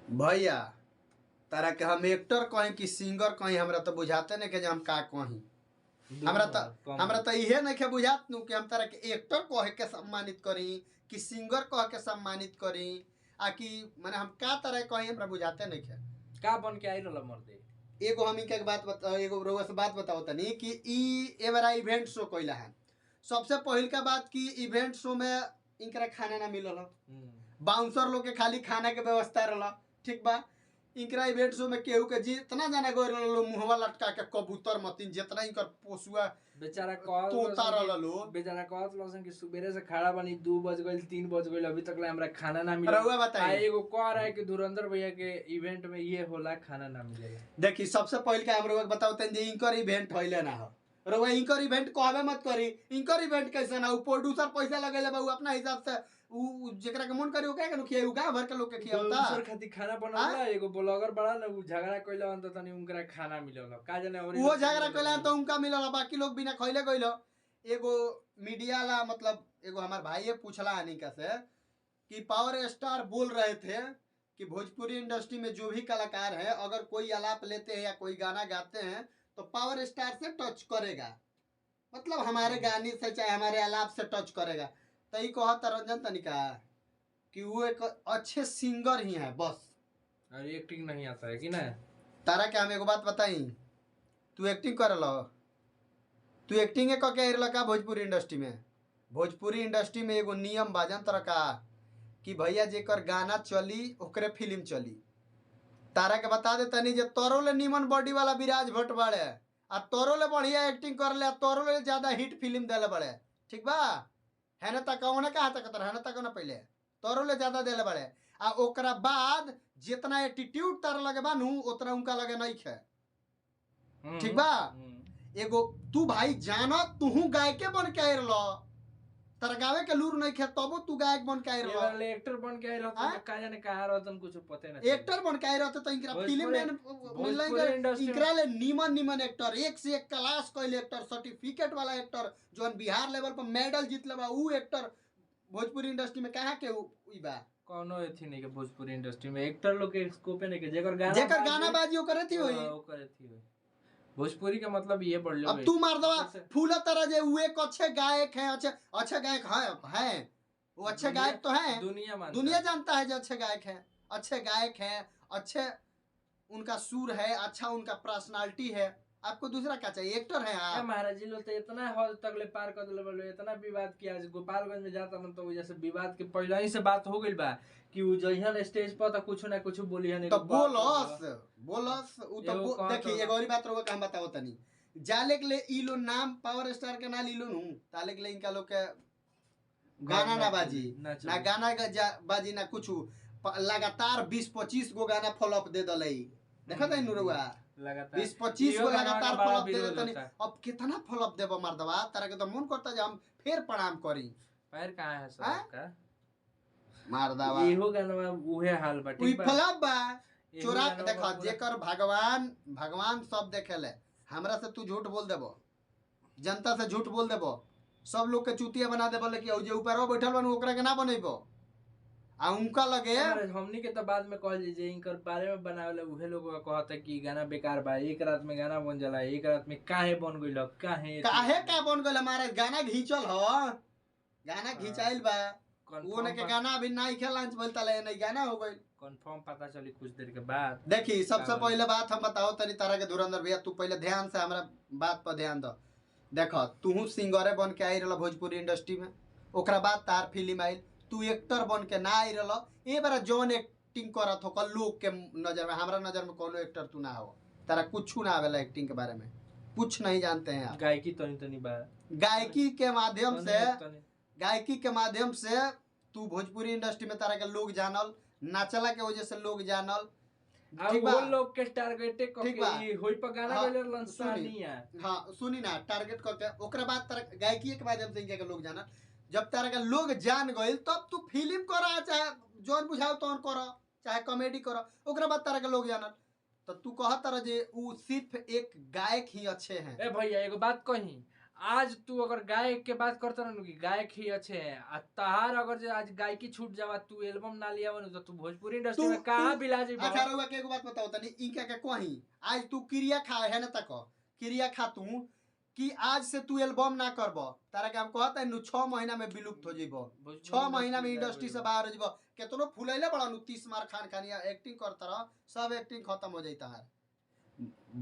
भैया तारा के हम एक्टर कहीं कि सिंगर कहीं हमरा तो बुझाते नहीं कि जे हम का कहीं। हमरा तो हमरा तो इहे नहीं के बुझात नु कि हम तारा के एक्टर कह के सम्मानित करी कि सिंगर कह के सम्मानित करी आ कि माने हम का तरह कहीं हमरा बुझाते नहीं के का बन के आई रहल मर्दे। एगो हम के बात बताओ, एगो रोवा से बात बताओ तनी कि ई एवरा इवेंट शो कइला है। सबसे पहिल का बात कि इवेंट शो में इनकरा खाना ना मिलल, बाउंसर लोग के खाली खाना के व्यवस्था रहल, ठीक बा। इनकरा इवेंट शो में केहू के जितना जाना गए रहल मुहवा लटका के कबूतर मतीन जितना इनकर पोसुआ बेचारा तोता रहल लो बेचारा कहत लसन कि सुबेरे से खड़ा बनी 2 बज गइल 3 बज गइल अभी तक ले हमरा खाना ना मिला। रहुआ बताइए एगो कह रहा है कि धुरंधर भैया के इवेंट में ये होला खाना ना मिलेगा। देखी सबसे पहले का हम लोग बताओ तन जे इनकर इवेंट होइले ना हो रहुआ इनकर इवेंट कहबे मत करी। इनकर इवेंट कैसे ना, उ प्रोड्यूसर पैसा लगेले बा, उ अपना हिसाब से उ जेकरा के मन करी ओकरा के खियाई, गांव भर के लोग के खियावता। प्रोड्यूसर खातिर खाना बनावला एगो ब्लॉगर बड़ा ना उ झगड़ा कइला अंत तनी उनकरा खाना मिलल का जाने और वो झगड़ा कइला तो उनका मिलल, बाकी लोग बिना खइले गइल। एगो मीडिया ला मतलब एगो हमार भाई पूछला अनिका से कि पावर स्टार बोल रहे थे कि भोजपुरी इंडस्ट्री में जो भी कलाकार है अगर कोई आलाप लेते हैं या कोई गाना गाते हैं तो पावर स्टार से टच करेगा, मतलब हमारे गाने से चाहे हमारे आलाप से टच करेगा। तो ये कहता रंजन तनिका कि वो एक अच्छे सिंगर ही है बस, और एक्टिंग नहीं आता है कि ना। तारा के हम एगो बात बताई, तू एक्टिंग कर लो, तू एक्टिंग क के आइल का भोजपुरी इंडस्ट्री में। भोजपुरी इंडस्ट्री में एगो नियम बाजन तरह का कि भैया जेकर गाना चली ओकरे फिल्म चली। तारा के बता दे तनी जे तोरो ले निमन बॉडी वाला विराज भट्ट बाड़े आ तोरो ले बढ़िया एक्टिंग कर ले, तोरो ले ज्यादा हिट फिल्म देले बड़े, ठीक बा। है ना तक ओने कहा तक है ना तक ना पहले तोरो ले ज्यादा देले बड़े आ ओकरा बाद जितना एटीट्यूड तार लगे बानू उतना उनका लगे नहीं है, ठीक बा। एगो तू भाई जाना तू गायके बन के आइल तारा गावे के लूर नहीं खे तबो तू गायक बन के आइल ये एक्टर बन के आइल रहत का जाने कहां रहतन कुछ पते ना। एक्टर बन के आइल रहत तो इनकरा फिल्म में मिलले इनकरा ले निमन निमन एक्टर एक से एक क्लास कइल एक्टर, सर्टिफिकेट वाला एक्टर जोन बिहार लेवल पर मेडल जीतले बा उ एक्टर भोजपुरी इंडस्ट्री में कहां के ई बा। कोनो एथी नहीं के भोजपुरी इंडस्ट्री में एक्टर लोग के स्कोप नहीं के जेकर गाना बाजी ओकरे थी होई ओकरे थी होई। भोजपुरी का मतलब ये पढ़ लो। अब तू मार दवा फूला तरह जे वो एक अच्छे गायक हैं, अच्छे गायक हैं वो अच्छे गायक तो हैं, दुनिया जानता है जो अच्छे गायक हैं, अच्छे गायक हैं, अच्छे उनका सुर है, अच्छा उनका पर्सनालिटी है। आपको दूसरा क्या चाहिए, एक्टर है आप। महाराज जी लोग तो इतना हद तक ले पार कर दिले बोलो, इतना विवाद किया। आज गोपालगंज में जाता मन तो जैसे विवाद के पहले ही से बात हो गई बा कि वो जइहन स्टेज पर तो कुछ ना कुछ बोली है। तो बोलस उ तो देखिए एगो और बात रोगा हम बताओ तनी जाले के ले ई लो नाम पावर स्टार के ना लीलो नु ताले के ले इनका लोग के गाना ना बाजी ना गाना बाजी ना कुछ, लगातार 20-25 गो गाना फ्लॉप दे दले। देखा था नुरुआ लगातार 20-25 गो लगातार फ्लॉप दे देतनी। अब कितना फ्लॉप देबो मर्दवा, तारा के तो मन करता जे हम फिर प्रणाम करी। पैर कहां है सब का मर्दवा एहो गाना उहे हाल बा, ठीक बा फ्लॉप बा चोरा देखा जेकर भगवान सब देखेले। हमरा से तू झूठ बोल देबो, जनता से झूठ बोल देबो, सब लोग के चूतिया बना देबो, लेकिन जे ऊपर बैठल बन ओकरा के ना बनेबो आ उनका लगे हमनी के तो बाद में कह जे इनकर बारे में बनावेले उहे लोग कहता कि गाना बेकार बा, एक रात में गाना बन जाला, एक रात में काहे बन गइल, काहे का बन गइल। हमारा गाना घिंचल हो, गाना घिंचाइल बा, ओने के गाना अभी नहीं खेलांच बोलता ले नहीं गाना हो गइल, कंफर्म पता चली कुछ देर के बाद। देखी सबसे पहले बात हम बताओ तनी तारा के धुरंधर भैया, तू पहले ध्यान से हमरा बात पर ध्यान दो। देखो तू सिंगरे बन के आई रहल भोजपुरी इंडस्ट्री में, ओकरा बाद तार फिल्म आइल, तू एक्टर बन के ना आई रहल। ए बार जौन एक्टिंग करत हो कल लोग के नजर में, हमरा नजर में कोनो एक्टर तू ना हो, तारा कुछ ना आवेला एक्टिंग के बारे में, कुछ नहीं जानते हैं आप। गायकी तनी बा, गायकी के माध्यम से तू भोजपुरी इंडस्ट्री में तारा के लोग जानल, नाचला के वजह से लोग जानल, ठीक बा। वो लोग के टारगेट करके होई पर गाना गले लंसानिया। हां सुनी ना टारगेट करके ओकरा बाद तारा गायकी के माध्यम से इनके लोग जानल। जब तारा के लोग जान गइल तब तू फिल्म करा, चाहे जोन बुझाओ तोन करो, चाहे कॉमेडी करो, ओकरा बाद तारा के लोग जानल। तो तू कहत रह जे उ सिर्फ एक गायक ही अच्छे हैं। ए भैया एगो बात कही, आज तू अगर गायक के बात करता ना कि गायक ही अच्छे हैं आ तहार अगर जो आज गायकी छूट जावा तू एल्बम ना लिया वन तो तू भोजपुरी इंडस्ट्री तू में कहाँ तू बिला जी अच्छा रउआ के एगो बात बताओ तनी इनका के कहीं आज तू क्रिया खा है ना तक क्रिया खा तू कि आज से तू एल्बम ना करब तारा के हम कहता है 6 महीना में विलुप्त हो जीबो 6 महीना में इंडस्ट्री से बाहर हो जीबो केतनो फुलैले बड़ा नु 30 मार खान खानिया एक्टिंग करता रह सब एक्टिंग खत्म हो जाता है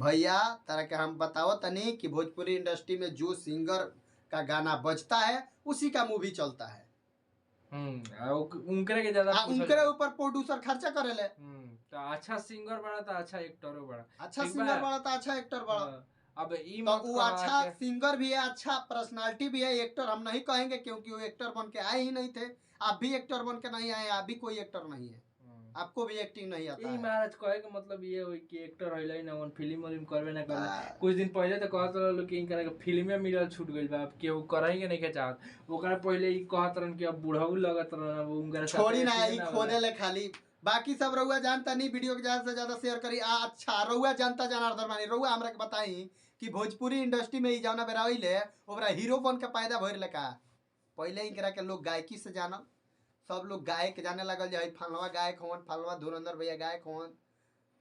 भैया तारा के हम बताओ तनी कि भोजपुरी इंडस्ट्री में जो सिंगर का गाना बजता है उसी का मूवी चलता है उनकरे के ज्यादा उनके ऊपर प्रोड्यूसर खर्चा करेले तो अच्छा सिंगर बड़ा तो अच्छा एक्टरो बड़ा अच्छा ठीक सिंगर बा? बड़ा तो अच्छा एक्टर बड़ा हाँ, अब ई तो मत वो कहा अच्छा कि- सिंगर भी है अच्छा पर्सनालिटी भी है एक्टर हम नहीं कहेंगे क्योंकि वो एक्टर बन के आए ही नहीं थे आप भी एक्टर बन के नहीं आए आप भी कोई एक्टर नहीं है आपको भी एक्टिंग नहीं आता ई है महाराज कहे के मतलब ये हो कि एक्टर होइला ना वन फिल्म उलिम करबे ना करबे आ, कुछ दिन पहले तो कहत रहलो कि इनकरा के फिल्मे मिलल छूट गइल बा अब केहू करही के नहीं के चाहत ओकरा पहले ई कहत रहन कि अब बुढ़ऊ लगत रहन अब उनकरा साथे छोड़ी ना ऐसे ही ना खोदे होला। ले खाली बाकी सब रउआ जानता नहीं वीडियो के ज्यादा से ज्यादा शेयर करी अच्छा रउआ जानता जनार्दन मानी रउआ हमरा के बताई कि भोजपुरी इंडस्ट्री में ई जौना बेरा होइले ओकरा हीरो बन के पैदा भइल ले का पहले इनकरा के लोग गायकी से जानल सब लोग गायक जाने लगल जे फलवा गायक होवन फलवा धुरंधर भैया गायक होवन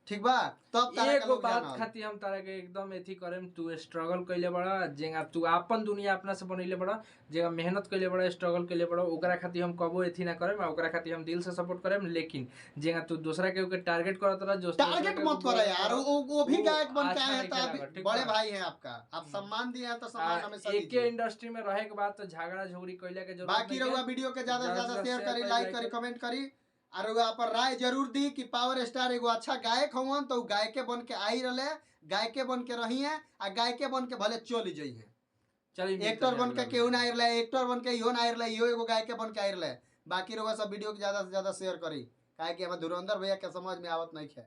ठीक बा तब तारा के एगो लोग बात जानल खातिर हम तारा के एकदम एथी करेम तू स्ट्रगल कइले बड़ा जेगा तू आपन दुनिया अपना से बनइले बड़ा जेगा मेहनत कइले बड़ा स्ट्रगल कइले बड़ा ओकरा खातिर हम कबो एथी ना करेम आ ओकरा खातिर हम दिल से सपोर्ट करेम लेकिन जेगा तू दूसरा के के टारगेट करत रह जो टारगेट मत करो यार वो भी वो गायक बन के अच्छा आए हैं नहीं तो खेला आप ठीक बड़े बा। भाई हैं आपका आप सम्मान दिए हैं तो सम्मान हमेशा एके दीजिए इंडस्ट्री में रहे के बाद तो झगड़ा झोगड़ी कइले के जरूरत बाकी नहीं रहुआ है। वीडियो के ज्यादा से ज्यादा ज्यादा से शेयर शेयर करी करी, लाइक like करी करी। कमेंट करी और रहुआ पर राय जरूर दी कि पावर स्टार एगो अच्छा गायक होवन तो उ गायके बन के आई रहे गायके बन के रही हैं आ गायके बन के भले चल जाइ हैं चलिए एक्टर बन के केहू ना आई रहे एक्टर बन के इहो ना आई रहे इहो एगो गायके बन के आई रहे बाकी रहुआ सब वीडियो के ज्यादा से ज्यादा शेयर करी काहे कि हमें धुरंधर भैया के समझ में आवत नहीं है